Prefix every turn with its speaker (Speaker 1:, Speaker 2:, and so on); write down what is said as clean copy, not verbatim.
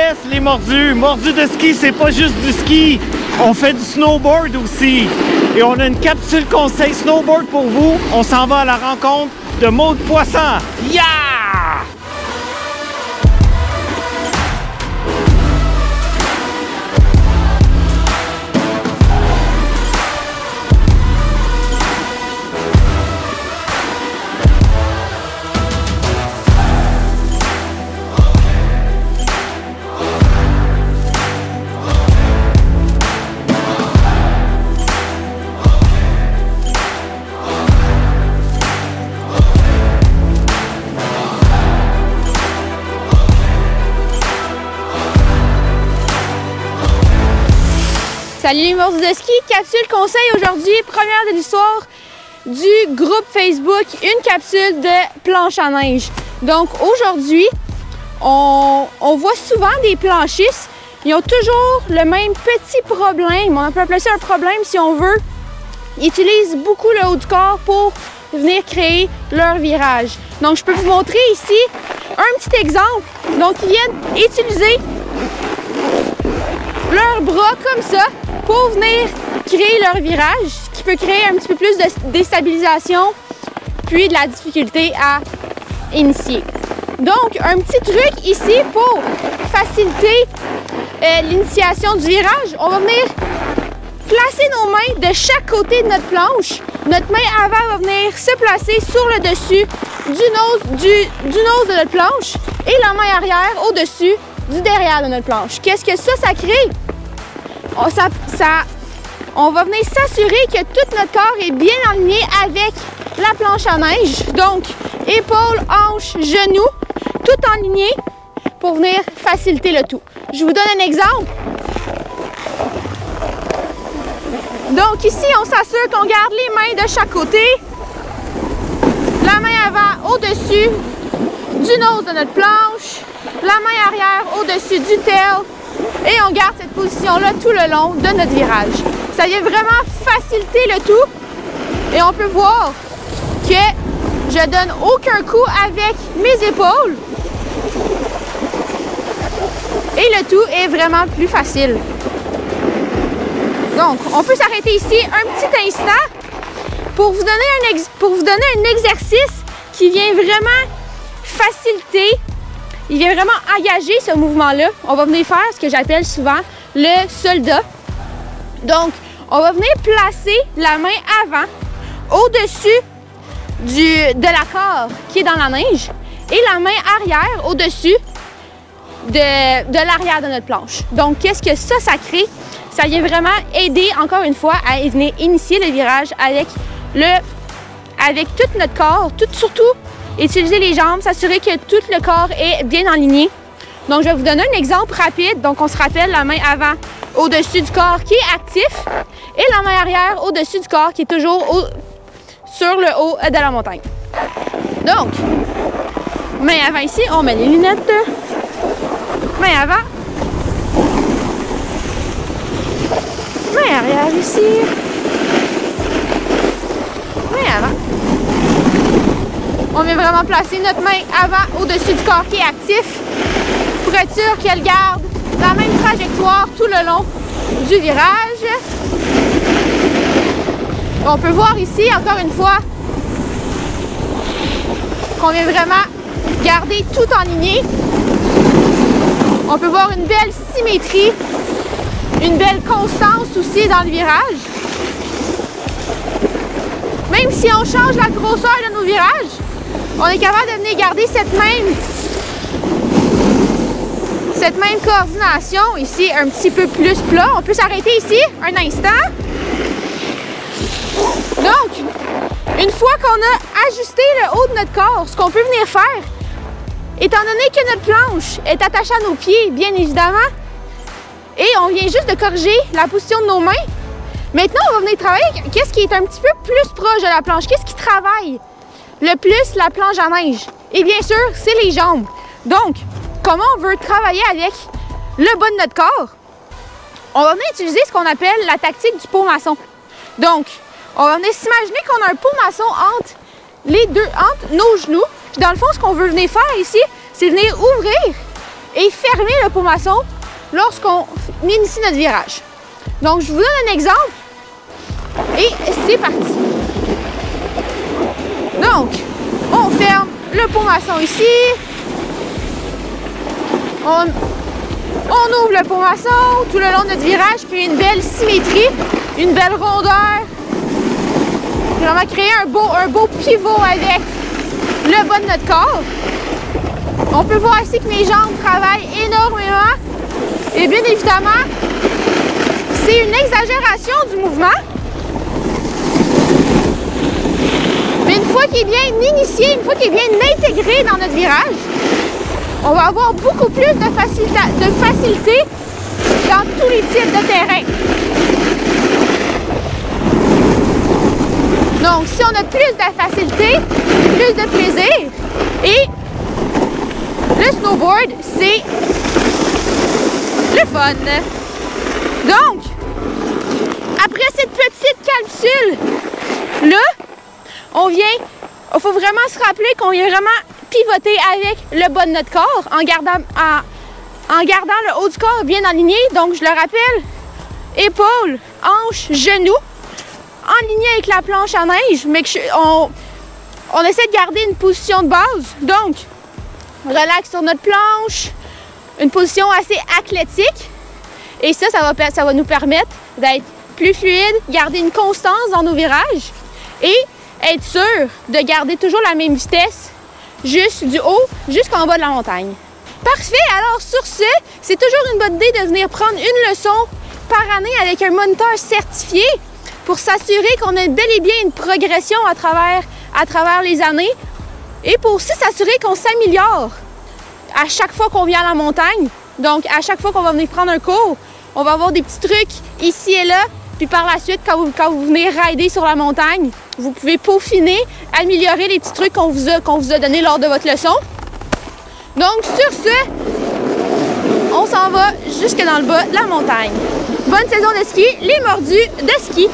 Speaker 1: Yes, les mordus! Mordus de ski, c'est pas juste du ski. On fait du snowboard aussi. Et on a une capsule conseil snowboard pour vous. On s'en va à la rencontre de Maud Poisson. Yeah!
Speaker 2: Salut les mordus de ski, capsule conseil aujourd'hui, première de l'histoire du groupe Facebook, une capsule de planche à neige. Donc aujourd'hui, on voit souvent des planchistes, ils ont toujours le même petit problème, on peut appeler ça un problème si on veut. Ils utilisent beaucoup le haut du corps pour venir créer leur virage. Donc je peux vous montrer ici un petit exemple. Donc ils viennent utiliser leurs bras comme ça pour venir créer leur virage, qui peut créer un petit peu plus de déstabilisation, puis de la difficulté à initier. Donc, un petit truc ici pour faciliter l'initiation du virage, on va venir placer nos mains de chaque côté de notre planche. Notre main avant va venir se placer sur le dessus du nose de notre planche et la main arrière au-dessus du derrière de notre planche. Qu'est-ce que ça crée? On va venir s'assurer que tout notre corps est bien aligné avec la planche à neige. Donc, épaules, hanches, genoux, tout aligné pour venir faciliter le tout. Je vous donne un exemple. Donc ici, on s'assure qu'on garde les mains de chaque côté. La main avant au-dessus du nose de notre planche. La main arrière au-dessus du tail. Et on garde cette position-là tout le long de notre virage. Ça vient vraiment faciliter le tout. Et on peut voir que je donne aucun coup avec mes épaules. Et le tout est vraiment plus facile. Donc, on peut s'arrêter ici un petit instant pour vous donner un exercice qui vient vraiment faciliter. Il vient vraiment engager ce mouvement-là. On va venir faire ce que j'appelle souvent le soldat. Donc, on va venir placer la main avant au-dessus de la corde qui est dans la neige et la main arrière au-dessus de l'arrière de notre planche. Donc, qu'est-ce que ça crée? Ça vient vraiment aider, encore une fois, à venir initier le virage avec tout notre corps, surtout utiliser les jambes, s'assurer que tout le corps est bien aligné. Donc, je vais vous donner un exemple rapide. Donc, on se rappelle la main avant au-dessus du corps qui est actif et la main arrière au-dessus du corps qui est toujours sur le haut de la montagne. Donc, main avant ici, on met les lunettes. Main avant. Main arrière ici. Main avant. On vient vraiment placer notre main avant au-dessus du corps qui est actif pour être sûr qu'elle garde la même trajectoire tout le long du virage. On peut voir ici, encore une fois, qu'on vient vraiment garder tout aligné. On peut voir une belle symétrie, une belle constance aussi dans le virage. Même si on change la grosseur de nos virages, on est capable de venir garder cette même coordination ici un petit peu plus plat. On peut s'arrêter ici un instant. Donc, une fois qu'on a ajusté le haut de notre corps, ce qu'on peut venir faire, étant donné que notre planche est attachée à nos pieds, bien évidemment, et on vient juste de corriger la position de nos mains, maintenant on va venir travailler qu'est-ce qui est un petit peu plus proche de la planche, qu'est-ce qui travaille le plus la planche à neige. Et bien sûr, c'est les jambes. Donc, comment on veut travailler avec le bas de notre corps? On va venir utiliser ce qu'on appelle la tactique du pot maçon. Donc, on va venir s'imaginer qu'on a un pot maçon entre nos genoux. Puis dans le fond, ce qu'on veut venir faire ici, c'est venir ouvrir et fermer le pot maçon lorsqu'on initie notre virage. Donc, je vous donne un exemple et c'est parti. Donc, on ferme le pot maçon ici. On ouvre le pot maçon tout le long de notre virage, créer une belle symétrie, une belle rondeur. Vraiment créer un beau pivot avec le bas de notre corps. On peut voir ici que mes jambes travaillent énormément. Et bien évidemment, c'est une exagération du mouvement. Mais une fois qu'il est bien initié, une fois qu'il est bien intégré dans notre virage, on va avoir beaucoup plus de facilité dans tous les types de terrain. Donc, si on a plus de facilité, plus de plaisir, et le snowboard, c'est le fun. Donc, après cette petite capsule-là, il faut vraiment se rappeler qu'on vient vraiment pivoter avec le bas de notre corps en gardant le haut du corps bien aligné. Donc, je le rappelle, épaules, hanches, genoux, en ligne avec la planche à neige, mais on essaie de garder une position de base. Donc, relax sur notre planche, une position assez athlétique. Et ça va nous permettre d'être plus fluide, garder une constance dans nos virages et être sûr de garder toujours la même vitesse juste du haut jusqu'en bas de la montagne. Parfait! Alors sur ce, c'est toujours une bonne idée de venir prendre une leçon par année avec un moniteur certifié pour s'assurer qu'on a bel et bien une progression à travers les années et pour aussi s'assurer qu'on s'améliore à chaque fois qu'on vient à la montagne. Donc, à chaque fois qu'on va venir prendre un cours, on va avoir des petits trucs ici et là. Puis par la suite, quand vous venez rider sur la montagne, vous pouvez peaufiner, améliorer les petits trucs qu'on vous a donnés lors de votre leçon. Donc, sur ce, on s'en va jusque dans le bas de la montagne. Bonne saison de ski, les mordus de ski!